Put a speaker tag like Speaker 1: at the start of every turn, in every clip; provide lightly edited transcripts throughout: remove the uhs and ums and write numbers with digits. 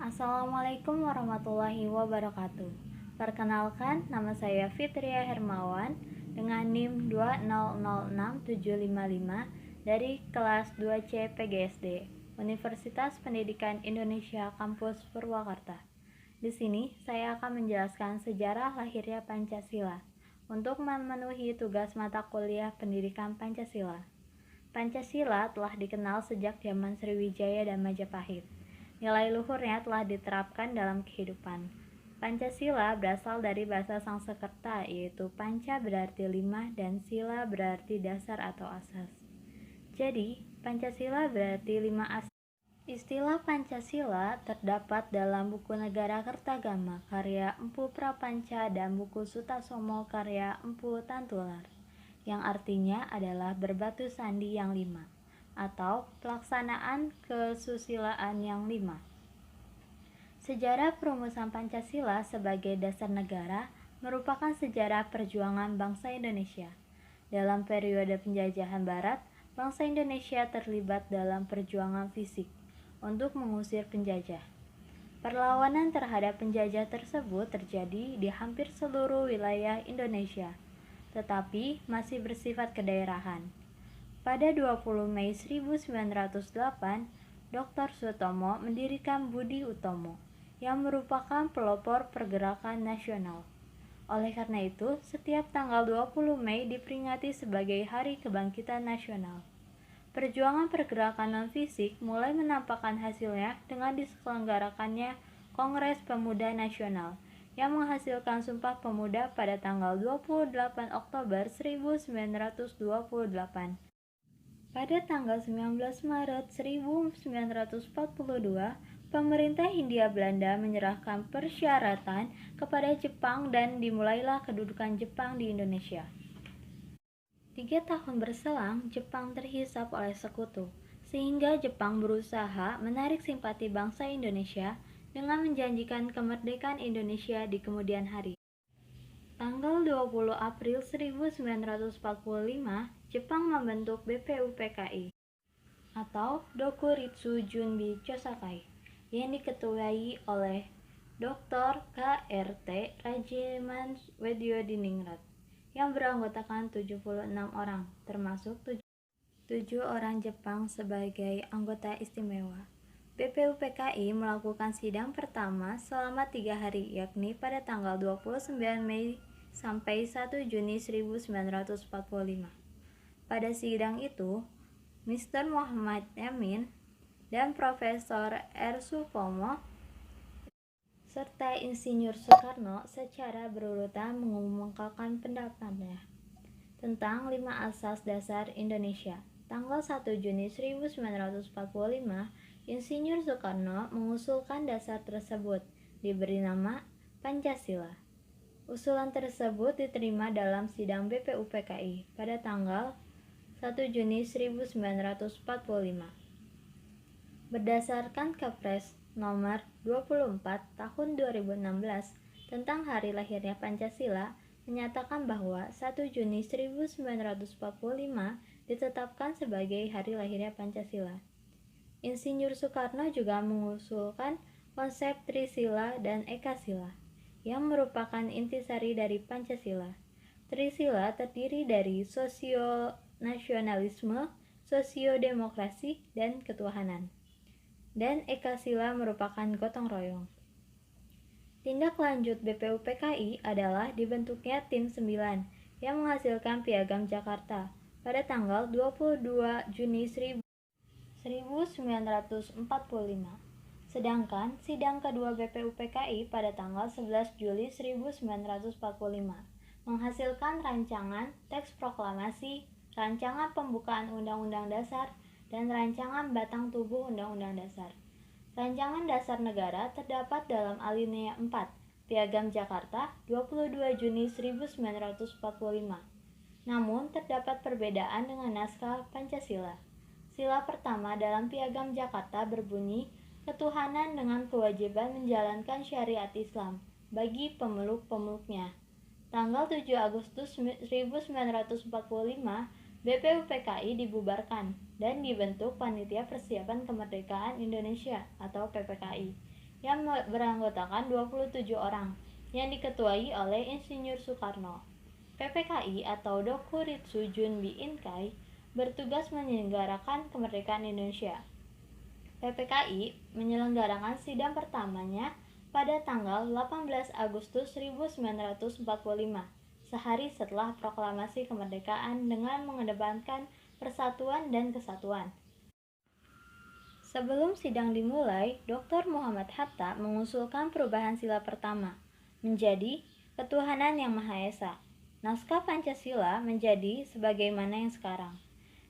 Speaker 1: Assalamualaikum warahmatullahi wabarakatuh. Perkenalkan, nama saya Fitria Hermawan dengan NIM 2006755 dari kelas 2C PGSD, Universitas Pendidikan Indonesia Kampus Purwakarta. Di sini saya akan menjelaskan sejarah lahirnya Pancasila untuk memenuhi tugas mata kuliah Pendidikan Pancasila. Pancasila telah dikenal sejak zaman Sriwijaya dan Majapahit. Nilai luhurnya telah diterapkan dalam kehidupan. Pancasila berasal dari bahasa Sanskerta, yaitu panca berarti 5 dan sila berarti dasar atau asas. Jadi, Pancasila berarti 5 asas. Istilah Pancasila terdapat dalam buku Negara Kertagama karya Empu Prapanca dan buku Sutasomo karya Empu Tantular, yang artinya adalah berbatu sandi yang 5 atau pelaksanaan kesusilaan yang 5. Sejarah perumusan Pancasila sebagai dasar negara merupakan sejarah perjuangan bangsa Indonesia. Dalam periode penjajahan Barat, bangsa Indonesia terlibat dalam perjuangan fisik untuk mengusir penjajah. Perlawanan terhadap penjajah tersebut terjadi di hampir seluruh wilayah Indonesia, tetapi masih bersifat kedaerahan. Pada 20 Mei 1908, Dr. Sutomo mendirikan Budi Utomo, yang merupakan pelopor pergerakan nasional. Oleh karena itu, setiap tanggal 20 Mei diperingati sebagai Hari Kebangkitan Nasional. Perjuangan pergerakan non-fisik mulai menampakkan hasilnya dengan diselenggarakannya Kongres Pemuda Nasional yang menghasilkan Sumpah Pemuda pada tanggal 28 Oktober 1928. Pada tanggal 19 Maret 1942, pemerintah Hindia Belanda menyerahkan persyaratan kepada Jepang dan dimulailah kedudukan Jepang di Indonesia. 3 tahun berselang, Jepang terhisap oleh sekutu, sehingga Jepang berusaha menarik simpati bangsa Indonesia dengan menjanjikan kemerdekaan Indonesia di kemudian hari. Tanggal 20 April 1945, Jepang membentuk BPUPKI atau Dokuritsu Junbi Chosakai yang diketuai oleh Dr. K.R.T. Rajeman Wedyodiningrat yang beranggotakan 76 orang, termasuk 7 orang Jepang sebagai anggota istimewa. BPUPKI melakukan sidang pertama selama 3 hari, yakni pada tanggal 29 Mei sampai 1 Juni 1945. Pada sidang itu, Mr. Muhammad Yamin dan Profesor R. Supomo serta Insinyur Soekarno secara berurutan mengumumkan pendapatnya tentang 5 asas dasar Indonesia. Tanggal 1 Juni 1945, Insinyur Soekarno mengusulkan dasar tersebut, diberi nama Pancasila. Usulan tersebut diterima dalam sidang BPUPKI pada tanggal 1 Juni 1945. Berdasarkan Kepres nomor 24 tahun 2016 tentang hari lahirnya Pancasila, menyatakan bahwa 1 Juni 1945 ditetapkan sebagai hari lahirnya Pancasila. Insinyur Soekarno juga mengusulkan konsep Trisila dan Ekasila, yang merupakan intisari dari Pancasila. Trisila terdiri dari sosio-nasionalisme, sosio-demokrasi, dan ketuhanan. Dan Ekasila merupakan gotong royong. Tindak lanjut BPUPKI adalah dibentuknya Tim 9 yang menghasilkan Piagam Jakarta pada tanggal 22 Juni 1945. Sedangkan sidang kedua BPUPKI pada tanggal 11 Juli 1945 menghasilkan rancangan teks proklamasi, rancangan pembukaan Undang-Undang Dasar, dan rancangan batang tubuh Undang-Undang Dasar. Rancangan Dasar Negara terdapat dalam alinea 4 Piagam Jakarta 22 Juni 1945. Namun terdapat perbedaan dengan naskah Pancasila. Sila pertama dalam Piagam Jakarta berbunyi ketuhanan dengan kewajiban menjalankan syariat Islam bagi pemeluk-pemeluknya. Tanggal 7 Agustus 1945, BPUPKI dibubarkan dan dibentuk Panitia Persiapan Kemerdekaan Indonesia atau PPKI yang beranggotakan 27 orang yang diketuai oleh Insinyur Soekarno. PPKI atau Dokuritsu Junbi Inkai bertugas menyelenggarakan kemerdekaan Indonesia. PPKI menyelenggarakan sidang pertamanya pada tanggal 18 Agustus 1945, sehari setelah proklamasi kemerdekaan dengan mengedepankan persatuan dan kesatuan. Sebelum sidang dimulai, Dr. Muhammad Hatta mengusulkan perubahan sila pertama menjadi ketuhanan yang Maha Esa. Naskah Pancasila menjadi sebagaimana yang sekarang.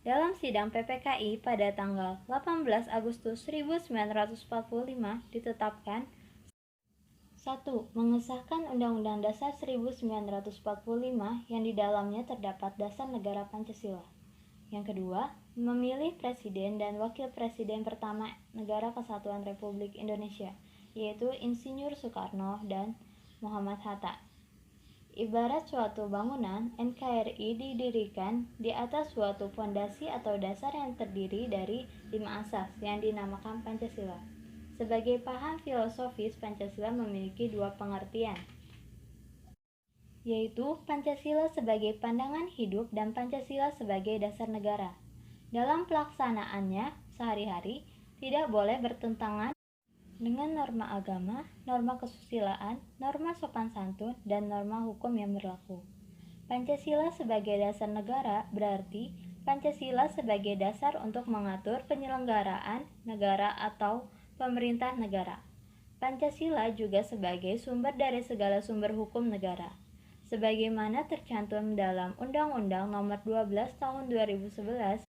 Speaker 1: Dalam sidang PPKI pada tanggal 18 Agustus 1945 ditetapkan 1. Mengesahkan Undang-Undang Dasar 1945 yang di dalamnya terdapat dasar negara Pancasila. Yang kedua, memilih Presiden dan Wakil Presiden pertama Negara Kesatuan Republik Indonesia, yaitu Insinyur Soekarno dan Muhammad Hatta. Ibarat suatu bangunan, NKRI didirikan di atas suatu fondasi atau dasar yang terdiri dari 5 asas yang dinamakan Pancasila. Sebagai paham filosofis, Pancasila memiliki 2 pengertian, yaitu Pancasila sebagai pandangan hidup dan Pancasila sebagai dasar negara. Dalam pelaksanaannya sehari-hari tidak boleh bertentangan dengan norma agama, norma kesusilaan, norma sopan santun, dan norma hukum yang berlaku. Pancasila sebagai dasar negara berarti Pancasila sebagai dasar untuk mengatur penyelenggaraan negara atau pemerintah negara. Pancasila juga sebagai sumber dari segala sumber hukum negara. Sebagaimana tercantum dalam Undang-Undang Nomor 12 Tahun 2011,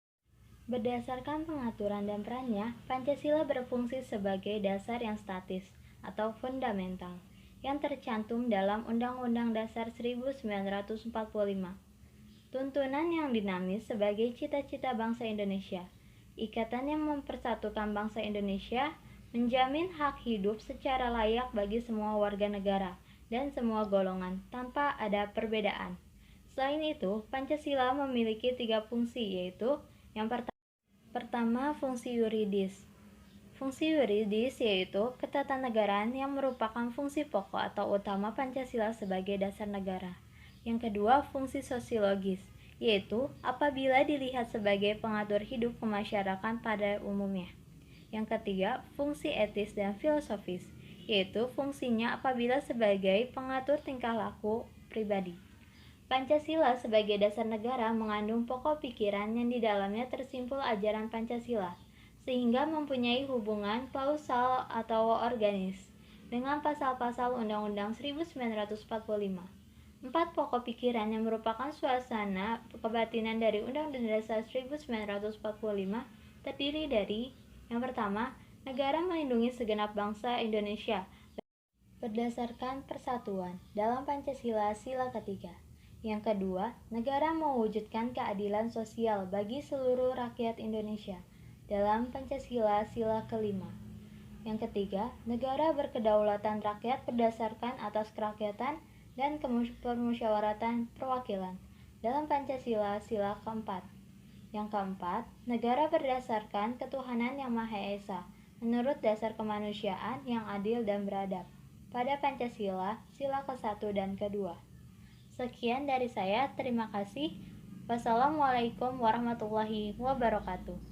Speaker 1: berdasarkan pengaturan dan perannya, Pancasila berfungsi sebagai dasar yang statis atau fundamental yang tercantum dalam Undang-Undang Dasar 1945. Tuntunan yang dinamis sebagai cita-cita bangsa Indonesia. Ikatan yang mempersatukan bangsa Indonesia menjamin hak hidup secara layak bagi semua warga negara dan semua golongan tanpa ada perbedaan. Selain itu, Pancasila memiliki 3 fungsi, yaitu yang pertama, fungsi yuridis. Fungsi yuridis yaitu ketatanegaraan yang merupakan fungsi pokok atau utama Pancasila sebagai dasar negara. Yang kedua, fungsi sosiologis, yaitu apabila dilihat sebagai pengatur hidup kemasyarakatan pada umumnya. Yang ketiga, fungsi etis dan filosofis, yaitu fungsinya apabila sebagai pengatur tingkah laku pribadi. Pancasila sebagai dasar negara mengandung pokok pikiran yang di dalamnya tersimpul ajaran Pancasila, sehingga mempunyai hubungan kausal atau organis dengan pasal-pasal Undang-Undang 1945. 4 pokok pikiran yang merupakan suasana kebatinan dari Undang-Undang Dasar 1945 terdiri dari: yang pertama, negara melindungi segenap bangsa Indonesia berdasarkan persatuan dalam Pancasila sila ketiga. Yang kedua, negara mewujudkan keadilan sosial bagi seluruh rakyat Indonesia dalam Pancasila sila kelima. Yang ketiga, negara berkedaulatan rakyat berdasarkan atas kerakyatan dan permusyawaratan perwakilan dalam Pancasila sila keempat. Yang keempat, negara berdasarkan ketuhanan yang Maha Esa menurut dasar kemanusiaan yang adil dan beradab pada Pancasila sila ke-1 dan ke-2. Sekian dari saya, terima kasih. Wassalamualaikum warahmatullahi wabarakatuh.